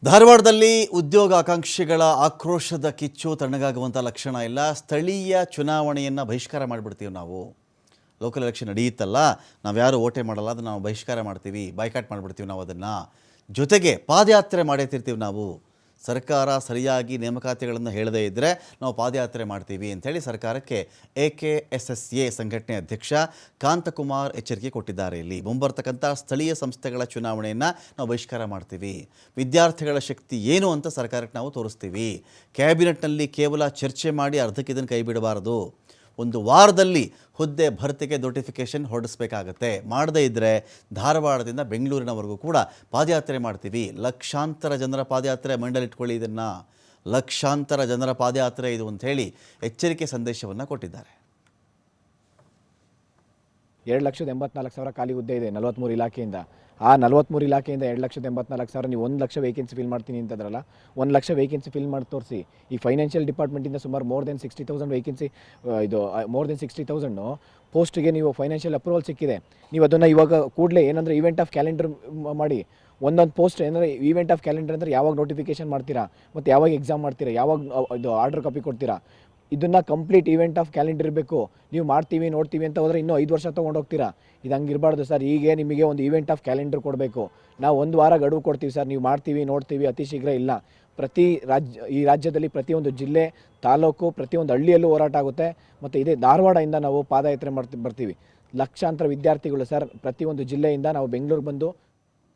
ಧಾರವಾಡದಲ್ಲಿ ಉದ್ಯೋಗ ಆಕಾಂಕ್ಷಿಗಳ ಆಕ್ರೋಶದ ಕಿಚ್ಚು ತಣ್ಣಗಾಗುವಂಥ ಲಕ್ಷಣ ಇಲ್ಲ. ಸ್ಥಳೀಯ ಚುನಾವಣೆಯನ್ನು ಬಹಿಷ್ಕಾರ ಮಾಡಿಬಿಡ್ತೀವಿ ನಾವು. ಲೋಕಲ್ ಎಲೆಕ್ಷನ್ ನಡೆಯುತ್ತಲ್ಲ, ನಾವು ಯಾರು ಓಟೆ ಮಾಡಲ್ಲ, ಅದನ್ನು ನಾವು ಬಹಿಷ್ಕಾರ ಮಾಡ್ತೀವಿ, ಬಾಯ್ಕಾಟ್ ಮಾಡಿಬಿಡ್ತೀವಿ ನಾವು ಅದನ್ನು. ಜೊತೆಗೆ ಪಾದಯಾತ್ರೆ ಮಾಡೇತಿರ್ತೀವಿ ನಾವು. ಸರ್ಕಾರ ಸರಿಯಾಗಿ ನೇಮಕಾತಿಗಳನ್ನು ಹೇಳದೇ ಇದ್ದರೆ ನಾವು ಪಾದಯಾತ್ರೆ ಮಾಡ್ತೀವಿ ಅಂಥೇಳಿ ಸರ್ಕಾರಕ್ಕೆ AKSSA ಸಂಘಟನೆ ಅಧ್ಯಕ್ಷ ಕಾಂತಕುಮಾರ್ ಎಚ್ಚರಿಕೆ ಕೊಟ್ಟಿದ್ದಾರೆ. ಇಲ್ಲಿ ಮುಂಬರ್ತಕ್ಕಂಥ ಸ್ಥಳೀಯ ಸಂಸ್ಥೆಗಳ ಚುನಾವಣೆಯನ್ನು ನಾವು ಬಹಿಷ್ಕಾರ ಮಾಡ್ತೀವಿ. ವಿದ್ಯಾರ್ಥಿಗಳ ಶಕ್ತಿ ಏನು ಅಂತ ಸರ್ಕಾರಕ್ಕೆ ನಾವು ತೋರಿಸ್ತೀವಿ. ಕ್ಯಾಬಿನೆಟ್ನಲ್ಲಿ ಕೇವಲ ಚರ್ಚೆ ಮಾಡಿ ಅರ್ಧಕ್ಕೆ ಇದನ್ನು ಕೈ ಬಿಡಬಾರದು. ಒಂದು ವಾರದಲ್ಲಿ ಹುದ್ದೆ ಭರ್ತಿಗೆ ನೋಟಿಫಿಕೇಷನ್ ಹೊರಡಿಸಬೇಕಾಗತ್ತೆ. ಮಾಡದೇ ಇದ್ದರೆ ಧಾರವಾಡದಿಂದ ಬೆಂಗಳೂರಿನವರೆಗೂ ಕೂಡ ಪಾದಯಾತ್ರೆ ಮಾಡ್ತೀವಿ. ಲಕ್ಷಾಂತರ ಜನರ ಪಾದಯಾತ್ರೆ, ಮಂಡಲಿಟ್ಕೊಳ್ಳಿ ಇದನ್ನು. ಲಕ್ಷಾಂತರ ಜನರ ಪಾದಯಾತ್ರೆ ಇದು ಅಂತ ಹೇಳಿ ಎಚ್ಚರಿಕೆ ಸಂದೇಶವನ್ನು ಕೊಟ್ಟಿದ್ದಾರೆ. 2,84,000 ಖಾಲಿ ಹುದ್ದೆ ಇದೆ 43 ಇಲಾಖೆಯಿಂದ. ಆ 43 ಇಲಾಖೆಯಿಂದ 2,84,000 ನೀವು 1 ಲಕ್ಷ ವೇಕೆನ್ಸಿ ಫಿಲ್ ಮಾಡ್ತೀನಿ ಅಂತಂದ್ರಲ್ಲ, 1 ಲಕ್ಷ ವೇಕೆನ್ಸಿ ಫಿಲ್ ಮಾಡಿ ತೋರಿಸಿ. ಈ ಫೈನಾನ್ಷಿಯಲ್ ಡಿಪಾರ್ಟ್ಮೆಂಟಿಂದ ಸುಮಾರು more than 60,000 vacancy, more than 60,000 ಪೋಸ್ಟ್ಗೆ ನೀವು ಫೈನಾನ್ಷಿಯಲ್ ಅಪ್ರೂವಲ್ ಸಿಕ್ಕಿದೆ. ನೀವು ಅದನ್ನು ಇವಾಗ ಕೂಡಲೇ ಏನಂದರೆ ಈವೆಂಟ್ ಆಫ್ ಕ್ಯಾಲೆಂಡರ್ ಮಾಡಿ. ಒಂದೊಂದು ಪೋಸ್ಟ್ ಏನಂದರೆ ಈವೆಂಟ್ ಆಫ್ ಕ್ಯಾಲೆಂಡರ್ ಅಂದರೆ ಯಾವಾಗ ನೋಟಿಫಿಕೇಷನ್ ಮಾಡ್ತೀರಾ, ಮತ್ತು ಯಾವಾಗ ಎಕ್ಸಾಮ್ ಮಾಡ್ತೀರಾ, ಯಾವಾಗ ಇದು ಆರ್ಡರ್ ಕಾಪಿ ಕೊಡ್ತೀರಾ, ಇದನ್ನು ಕಂಪ್ಲೀಟ್ ಈವೆಂಟ್ ಆಫ್ ಕ್ಯಾಲೆಂಡರ್ ಇರಬೇಕು. ನೀವು ಮಾಡ್ತೀವಿ ನೋಡ್ತೀವಿ ಅಂತ ಹೋದರೆ ಇನ್ನೂ 5 ವರ್ಷ ತೊಗೊಂಡೋಗ್ತೀರಾ. ಇದು ಹಂಗಿರಬಾರ್ದು ಸರ್. ಈಗ ನಿಮಗೆ ಒಂದು ಈವೆಂಟ್ ಆಫ್ ಕ್ಯಾಲೆಂಡರ್ ಕೊಡಬೇಕು. ನಾವು 1 ವಾರ ಗಡುವು ಕೊಡ್ತೀವಿ ಸರ್, ನೀವು ಮಾಡ್ತೀವಿ ನೋಡ್ತೀವಿ ಅತಿ ಶೀಘ್ರ ಇಲ್ಲ. ಈ ರಾಜ್ಯದಲ್ಲಿ ಪ್ರತಿಯೊಂದು ಜಿಲ್ಲೆ, ತಾಲೂಕು, ಪ್ರತಿಯೊಂದು ಹಳ್ಳಿಯಲ್ಲೂ ಹೋರಾಟ ಆಗುತ್ತೆ. ಮತ್ತು ಇದೇ ಧಾರವಾಡದಿಂದ ನಾವು ಪಾದಯಾತ್ರೆ ಬರ್ತೀವಿ. ಲಕ್ಷಾಂತರ ವಿದ್ಯಾರ್ಥಿಗಳು ಸರ್, ಪ್ರತಿಯೊಂದು ಜಿಲ್ಲೆಯಿಂದ ನಾವು ಬೆಂಗಳೂರು ಬಂದು